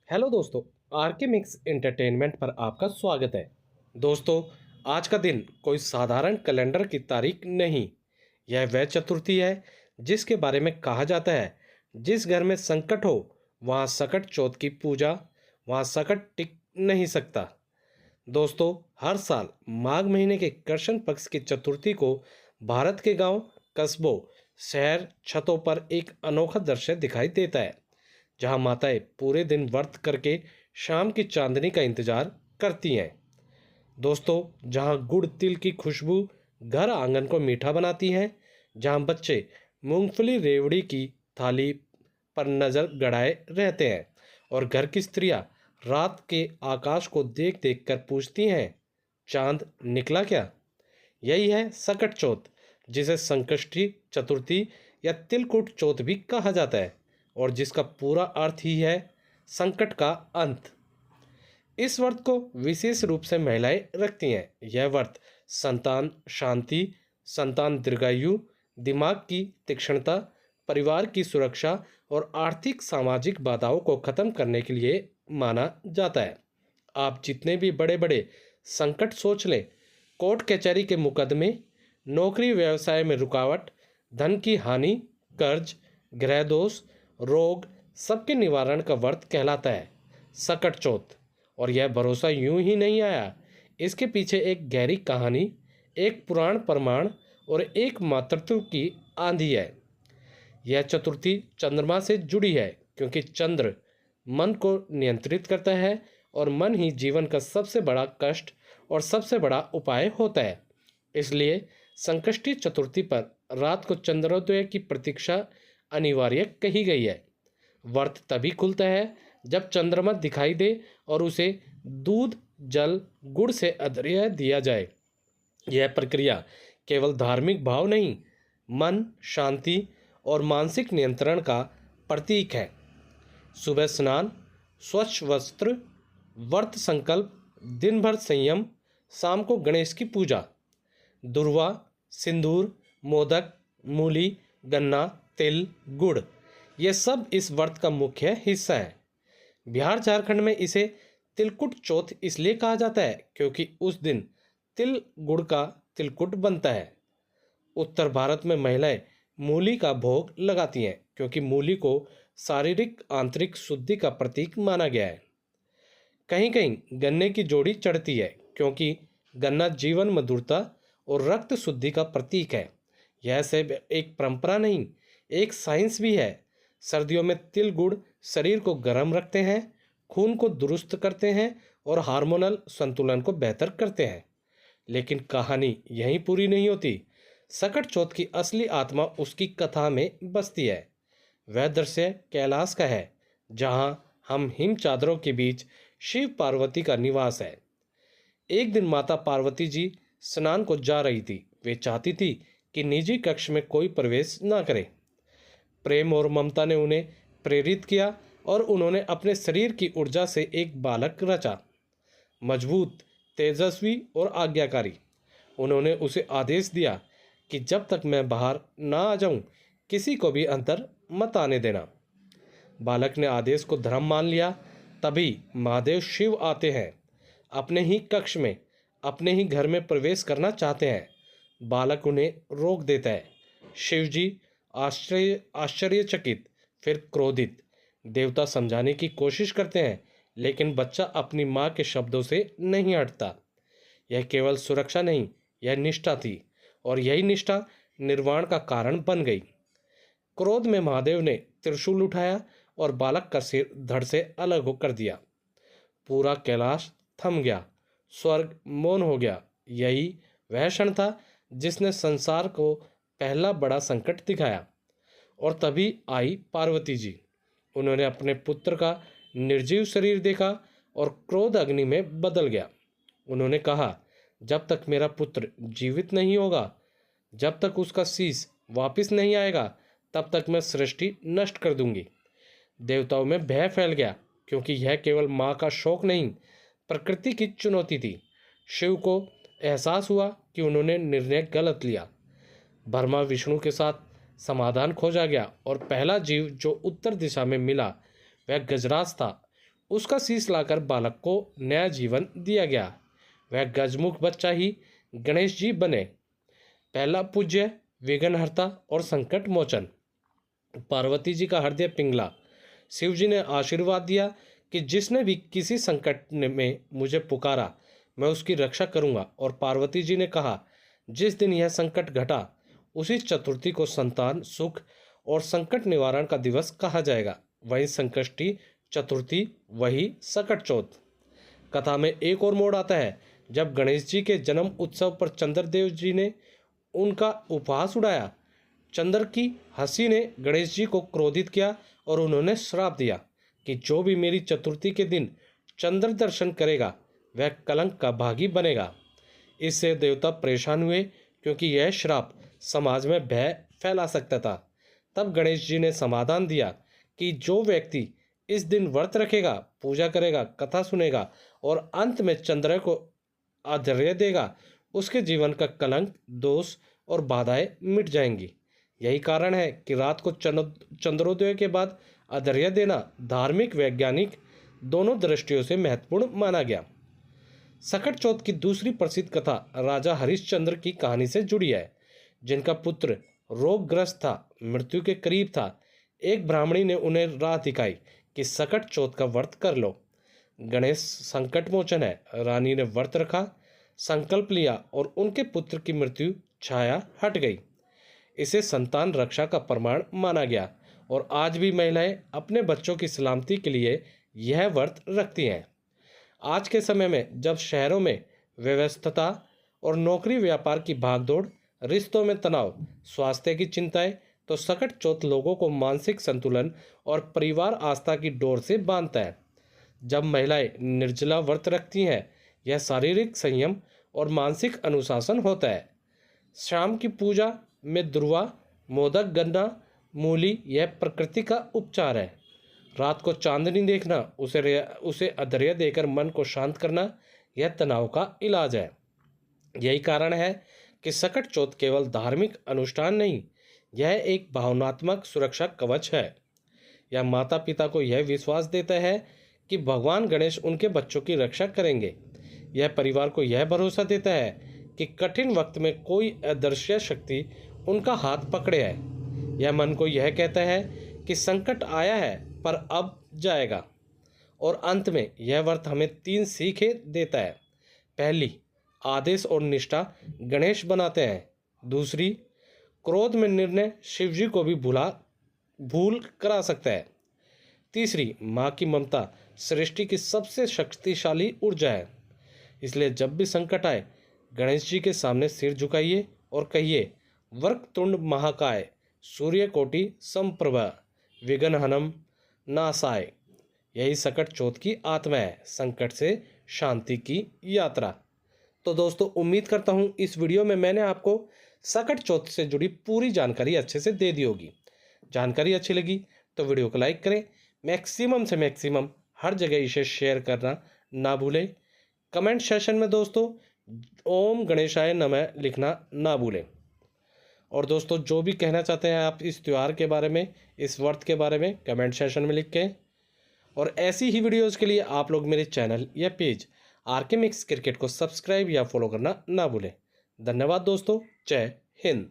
Hello दोस्तों। R K mix entertainment पर आपका स्वागत है। दोस्तों, आज का दिन कोई साधारण कैलेंडर की तारीख नहीं। यह वह चतुर्थी है जिसके बारे में कहा जाता है, जिस घर में संकट हो वहाँ सकट चौथ की पूजा, वहाँ सकट टिक नहीं सकता। दोस्तों, हर साल माघ महीने के कृष्ण पक्ष की चतुर्थी को भारत के गांव, कस्बों, शहर छतों पर एक अनोखा दृश्य दिखाई देता है, जहां माताएं पूरे दिन व्रत करके शाम की चांदनी का इंतजार करती हैं। दोस्तों, जहां गुड़ तिल की खुशबू घर आंगन को मीठा बनाती है, जहां बच्चे मूंगफली रेवड़ी की थाली पर नजर गड़ाए रहते हैं और घर की स्त्रियां रात के आकाश को देख देख कर पूछती हैं, चांद निकला क्या। यही है सकट चौथ, जिसे संकष्टी चतुर्थी या तिलकुट चौथ भी कहा जाता है और जिसका पूरा अर्थ ही है संकट का अंत। इस व्रत को विशेष रूप से महिलाएं रखती हैं। यह व्रत संतान शांति, संतान दीर्घायु, दिमाग की तीक्ष्णता, परिवार की सुरक्षा और आर्थिक सामाजिक बाधाओं को खत्म करने के लिए माना जाता है। आप जितने भी बड़े बड़े संकट सोच लें, कोर्ट कचहरी के मुकदमे, नौकरी व्यवसाय में रुकावट, धन की हानि, कर्ज, गृह दोष, रोग, सबके निवारण का व्रत कहलाता है सकट चौथ। और यह भरोसा यूं ही नहीं आया, इसके पीछे एक गहरी कहानी, एक पुराण प्रमाण और एक मातृत्व की आंधी है। यह चतुर्थी चंद्रमा से जुड़ी है, क्योंकि चंद्र मन को नियंत्रित करता है और मन ही जीवन का सबसे बड़ा कष्ट और सबसे बड़ा उपाय होता है। इसलिए संकष्टी चतुर्थी पर रात को चंद्रोदय की प्रतीक्षा अनिवार्य कही गई है। व्रत तभी खुलता है जब चंद्रमा दिखाई दे और उसे दूध, जल, गुड़ से अर्घ्य दिया जाए। यह प्रक्रिया केवल धार्मिक भाव नहीं, मन शांति और मानसिक नियंत्रण का प्रतीक है। सुबह स्नान, स्वच्छ वस्त्र, व्रत संकल्प, दिन भर संयम, शाम को गणेश की पूजा, दुर्वा, सिंदूर, मोदक, मूली, गन्ना, तिल, गुड़, ये सब इस व्रत का मुख्य हिस्सा है। बिहार झारखंड में इसे तिलकुट चौथ इसलिए कहा जाता है क्योंकि उस दिन तिल गुड़ का तिलकुट बनता है। उत्तर भारत में महिलाएं मूली का भोग लगाती हैं, क्योंकि मूली को शारीरिक आंतरिक शुद्धि का प्रतीक माना गया है। कहीं कहीं गन्ने की जोड़ी चढ़ती है, क्योंकि गन्ना जीवन मधुरता और रक्त शुद्धि का प्रतीक है। यह सिर्फ एक परंपरा नहीं, एक साइंस भी है। सर्दियों में तिल गुड़ शरीर को गर्म रखते हैं, खून को दुरुस्त करते हैं और हार्मोनल संतुलन को बेहतर करते हैं। लेकिन कहानी यहीं पूरी नहीं होती। सकट चौथ की असली आत्मा उसकी कथा में बसती है। वह दृश्य कैलाश का है, जहां हम हिम चादरों के बीच शिव पार्वती का निवास है। एक दिन माता पार्वती जी स्नान को जा रही थी। वे चाहती थी कि निजी कक्ष में कोई प्रवेश न करे। प्रेम और ममता ने उन्हें प्रेरित किया और उन्होंने अपने शरीर की ऊर्जा से एक बालक रचा, मजबूत, तेजस्वी और आज्ञाकारी। उन्होंने उसे आदेश दिया कि जब तक मैं बाहर ना आ जाऊं, किसी को भी अंदर मत आने देना। बालक ने आदेश को धर्म मान लिया। तभी महादेव शिव आते हैं, अपने ही कक्ष में, अपने ही घर में प्रवेश करना चाहते हैं। बालक उन्हें रोक देता है। शिवजी आश्चर्यचकित, फिर क्रोधित। देवता समझाने की कोशिश करते हैं, लेकिन बच्चा अपनी माँ के शब्दों से नहीं हटता। यह केवल सुरक्षा नहीं, यह निष्ठा थी, और यही निष्ठा निर्वाण का कारण बन गई। क्रोध में महादेव ने त्रिशूल उठाया और बालक का सिर धड़ से अलग कर दिया। पूरा कैलाश थम गया, स्वर्ग मौन हो गया। यही वह क्षण था जिसने संसार को पहला बड़ा संकट दिखाया। और तभी आई पार्वती जी। उन्होंने अपने पुत्र का निर्जीव शरीर देखा और क्रोध अग्नि में बदल गया। उन्होंने कहा, जब तक मेरा पुत्र जीवित नहीं होगा, जब तक उसका शीश वापस नहीं आएगा, तब तक मैं सृष्टि नष्ट कर दूंगी। देवताओं में भय फैल गया, क्योंकि यह केवल माँ का शौक नहीं, प्रकृति की चुनौती थी। शिव को एहसास हुआ कि उन्होंने निर्णय गलत लिया। ब्रह्मा विष्णु के साथ समाधान खोजा गया और पहला जीव जो उत्तर दिशा में मिला वह गजराज था। उसका शीश लाकर बालक को नया जीवन दिया गया। वह गजमुख बच्चा ही गणेश जी बने। पहला पूज्य, विघ्नहर्ता और संकट मोचन। पार्वती जी का हृदय पिघला। शिव जी ने आशीर्वाद दिया कि जिसने भी किसी संकट में मुझे पुकारा मैं उसकी रक्षा करूंगा। और पार्वती जी ने कहा, जिस दिन यह संकट घटा उसी चतुर्थी को संतान सुख और संकट निवारण का दिवस कहा जाएगा। वही संकष्टी चतुर्थी, वही सकट चौथ। कथा में एक और मोड़ आता है जब गणेश जी के जन्म उत्सव पर चंद्रदेव जी ने उनका उपहास उड़ाया। चंद्र की हंसी ने गणेश जी को क्रोधित किया और उन्होंने श्राप दिया कि जो भी मेरी चतुर्थी के दिन चंद्र दर्शन करेगा वह कलंक का भागी बनेगा। इससे देवता परेशान हुए क्योंकि यह श्राप समाज में भय फैला सकता था। तब गणेश जी ने समाधान दिया कि जो व्यक्ति इस दिन व्रत रखेगा, पूजा करेगा, कथा सुनेगा और अंत में चंद्र को आधर्य देगा, उसके जीवन का कलंक, दोष और बाधाएं मिट जाएंगी। यही कारण है कि रात को चंद्रोदय के बाद आधर्य देना धार्मिक, वैज्ञानिक दोनों दृष्टियों से महत्वपूर्ण माना गया। सकट चौथ की दूसरी प्रसिद्ध कथा राजा हरिश्चंद्र की कहानी से जुड़ी है, जिनका पुत्र रोगग्रस्त था, मृत्यु के करीब था। एक ब्राह्मणी ने उन्हें राह दिखाई कि सकट चौथ का व्रत कर लो। गणेश संकट मोचन है। रानी ने व्रत रखा, संकल्प लिया और उनके पुत्र की मृत्यु छाया हट गई। इसे संतान रक्षा का प्रमाण माना गया और आज भी महिलाएं अपने बच्चों की सलामती के लिए यह व्रत रखती हैं। आज के समय में जब शहरों में व्यस्तता और नौकरी व्यापार की भागदौड़, रिश्तों में तनाव, स्वास्थ्य की चिंताएं, तो सकट चौथ लोगों को मानसिक संतुलन और परिवार आस्था की डोर से बांधता है। जब महिलाएं निर्जला व्रत रखती हैं, यह शारीरिक संयम और मानसिक अनुशासन होता है। शाम की पूजा में दुर्वा, मोदक, गन्ना, मूली यह प्रकृति का उपचार है। रात को चांदनी देखना, उसे अधैर्य देकर मन को शांत करना, यह तनाव का इलाज है। यही कारण है कि सकट चौथ केवल धार्मिक अनुष्ठान नहीं, यह एक भावनात्मक सुरक्षा कवच है। यह माता पिता को यह विश्वास देता है कि भगवान गणेश उनके बच्चों की रक्षा करेंगे। यह परिवार को यह भरोसा देता है कि कठिन वक्त में कोई अदृश्य शक्ति उनका हाथ पकड़े है। यह मन को यह कहता है कि संकट आया है पर अब जाएगा। और अंत में यह व्रत हमें 3 सीखें देता है। पहली, आदेश और निष्ठा गणेश बनाते हैं। दूसरी, क्रोध में निर्णय शिवजी को भी भूल करा सकता है। तीसरी, माँ की ममता सृष्टि की सबसे शक्तिशाली ऊर्जा है। इसलिए जब भी संकट आए, गणेश जी के सामने सिर झुकाइए और कहिए, वक्रतुंड महाकाय, सूर्यकोटि समप्रभा, विघ्नहनम नासाय। यही सकट चौथ की आत्मा है, संकट से शांति की यात्रा। तो दोस्तों, उम्मीद करता हूँ इस वीडियो में मैंने आपको सकट चौथ से जुड़ी पूरी जानकारी अच्छे से दे दी होगी। जानकारी अच्छी लगी तो वीडियो को लाइक करें, मैक्सिमम से मैक्सिमम हर जगह इसे शेयर करना ना भूलें। कमेंट सेशन में दोस्तों ओम गणेशाय नमः लिखना ना भूलें। और दोस्तों, जो भी कहना चाहते हैं आप इस त्यौहार के बारे में, इस व्रत के बारे में, कमेंट सेशन में लिख के। और ऐसी ही वीडियोज़ के लिए आप लोग मेरे चैनल या पेज आरके मिक्स क्रिकेट को सब्सक्राइब या फॉलो करना ना भूलें। धन्यवाद दोस्तों, जय हिंद।